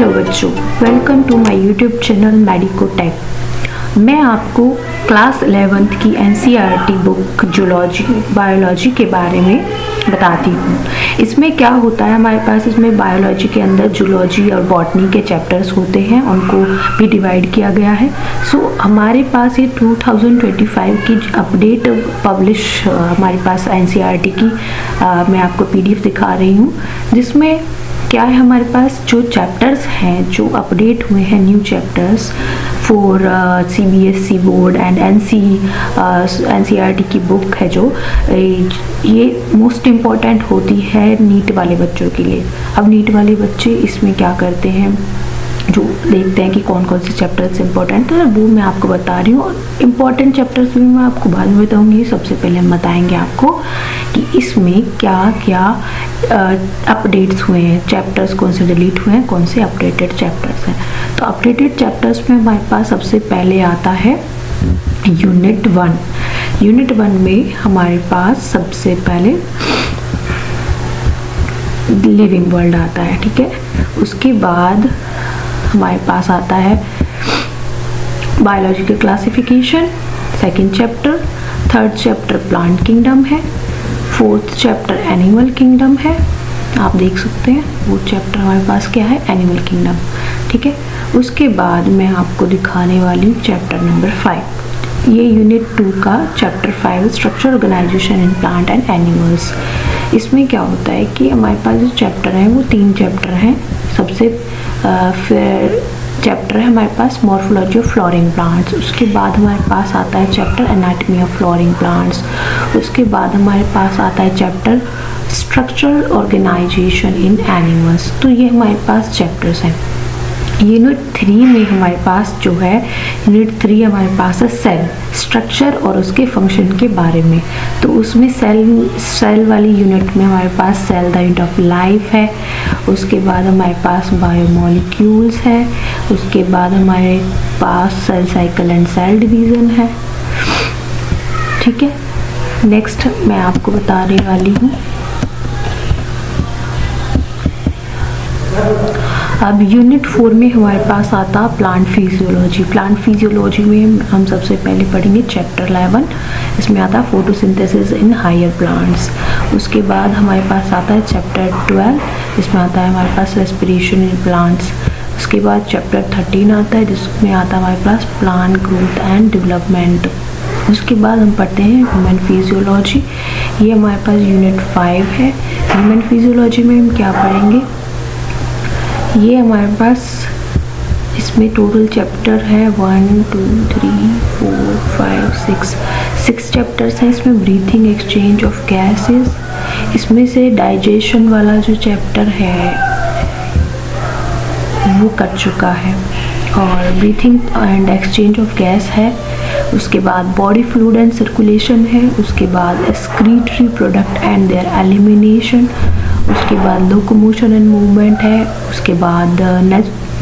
Hello बच्चों, welcome to my YouTube channel medico tech. मैं आपको क्लास 11th की एनसीईआरटी बुक जूलॉजी बायोलॉजी के बारे में बताती हूँ। इसमें क्या होता है, हमारे पास इसमें बायोलॉजी के अंदर जूलॉजी और बॉटनी के चैप्टर्स होते हैं, उनको भी डिवाइड किया गया है। हमारे पास ये 2025 की अपडेट पब्लिश हमारे पास एनसीईआरटी की मैं आपको पीडीएफ दिखा रही हूँ, जिसमें क्या है, हमारे पास जो चैप्टर्स हैं जो अपडेट हुए हैं, new chapters for CBSE board and NCERT की बुक है जो ये मोस्ट इम्पॉर्टेंट होती है नीट वाले बच्चों के लिए। अब नीट वाले बच्चे इसमें क्या करते हैं, जो देखते हैं कि कौन कौन से चैप्टर्स इंपॉर्टेंट है, वो मैं आपको बता रही हूँ। इम्पॉर्टेंट चैप्टर्स भी मैं आपको बाद में बताऊँगी। सबसे पहले हम बताएंगे आपको कि इसमें क्या क्या अपडेट्स हुए हैं, चैप्टर्स कौन से डिलीट हुए हैं, कौन से अपडेटेड चैप्टर्स हैं। तो अपडेटेड चैप्टर्स में हमारे पास सबसे पहले आता है यूनिट 1। यूनिट 1 में हमारे पास सबसे पहले लिविंग वर्ल्ड आता है, ठीक है। उसके बाद हमारे पास आता है biological classification, second chapter. Third chapter plant kingdom है। फोर्थ चैप्टर एनिमल किंगडम है, आप देख सकते हैं वो चैप्टर हमारे पास क्या है, एनिमल किंगडम, ठीक है। उसके बाद मैं आपको दिखाने वाली हूँ चैप्टर नंबर 5। ये यूनिट 2 का chapter 5 structure organisation in plant and animals. इसमें क्या होता है कि हमारे पास जो चैप्टर हैं वो 3 चैप्टर हैं। सबसे फिर चैप्टर है हमारे पास मॉर्फोलॉजी ऑफ फ्लोरिंग प्लांट्स। उसके बाद हमारे पास आता है chapter anatomy of flooring plants. उसके बाद हमारे पास आता है चैप्टर स्ट्रक्चरल ऑर्गेनाइजेशन इन एनिमल्स। तो ये हमारे पास चैप्टर्स हैं। यूनिट 3 में हमारे पास जो है, यूनिट 3 हमारे पास है सेल स्ट्रक्चर और उसके फंक्शन के बारे में। तो उसमें सेल वाली यूनिट में हमारे पास cell the unit of life है। उसके बाद हमारे पास बायोमोलिक्यूल्स है। उसके बाद हमारे पास cell cycle and cell division है, ठीक है। नेक्स्ट मैं आपको बताने वाली हूँ अब यूनिट 4 में हमारे पास आता प्लांट फिजियोलॉजी। प्लांट फिजियोलॉजी में हम सबसे पहले पढ़ेंगे चैप्टर 11। इसमें आता है फोटोसिंथेसिस इन हायर प्लांट्स। उसके बाद हमारे पास आता है चैप्टर 12, इसमें आता है हमारे पास रेस्पिरेशन इन प्लांट्स। उसके बाद चैप्टर 13 आता है, जिसमें आता है हमारे पास प्लांट ग्रोथ एंड डेवलपमेंट। उसके बाद हम पढ़ते हैं ह्यूमन फिजियोलॉजी। ये हमारे पास यूनिट 5 है। ह्यूमन फिजियोलॉजी में हम क्या पढ़ेंगे, ये हमारे पास इसमें टोटल चैप्टर है 1 2 3 4 5 6 चैप्टर्स हैं। इसमें ब्रीथिंग, एक्सचेंज ऑफ गैसेस, इसमें से डाइजेशन वाला जो चैप्टर है वो कर चुका है, और breathing and exchange of gas है। उसके बाद बॉडी फ्लूइड एंड सर्कुलेशन है। उसके बाद excretory product and there elimination. उसके बाद लोकोमोशन एंड मूवमेंट है। उसके बाद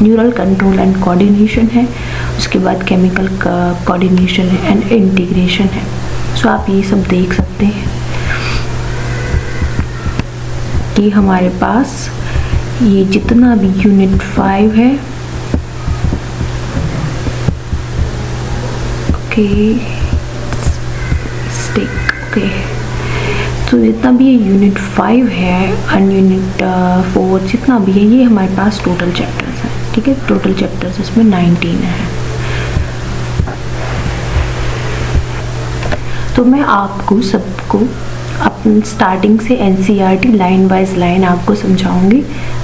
न्यूरल कंट्रोल एंड कोऑर्डिनेशन है। उसके बाद केमिकल कोऑर्डिनेशन है एंड इंटीग्रेशन है। सो आप ये सब देख सकते हैं कि हमारे पास ये जितना भी यूनिट 5 है, ओके तो जितना भी ये यूनिट 5 है और यूनिट 4 जितना भी है, ये हमारे पास टोटल चैप्टर्स हैं, ठीक है। टोटल चैप्टर्स इसमें 19 है। तो मैं आपको सबको अपनी स्टार्टिंग से एनसीईआरटी लाइन वाइज लाइन आपको समझाऊंगी।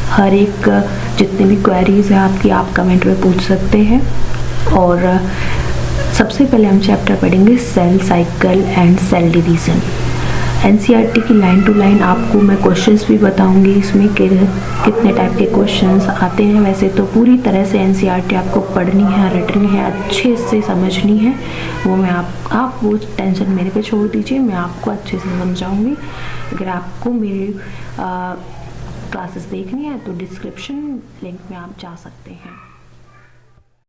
हर एक जितने भी क्वेरीज है आपकी, आप कमेंट में पूछ सकते हैं। और सबसे पहले हम चैप्टर पढ़ेंगे cell cycle and cell division. NCERT की लाइन टू लाइन आपको मैं क्वेश्चंस भी बताऊंगी, इसमें कितने टाइप के क्वेश्चंस आते हैं। वैसे तो पूरी तरह से एनसीईआरटी आपको पढ़नी है, रटनी है, अच्छे से समझनी है। वो मैं आप वो टेंशन मेरे पे छोड़ दीजिए, मैं आपको अच्छे से समझाऊंगी। अगर आपको मेरी क्लासेस देखनी है तो डिस्क्रिप्शन लिंक में आप जा सकते हैं।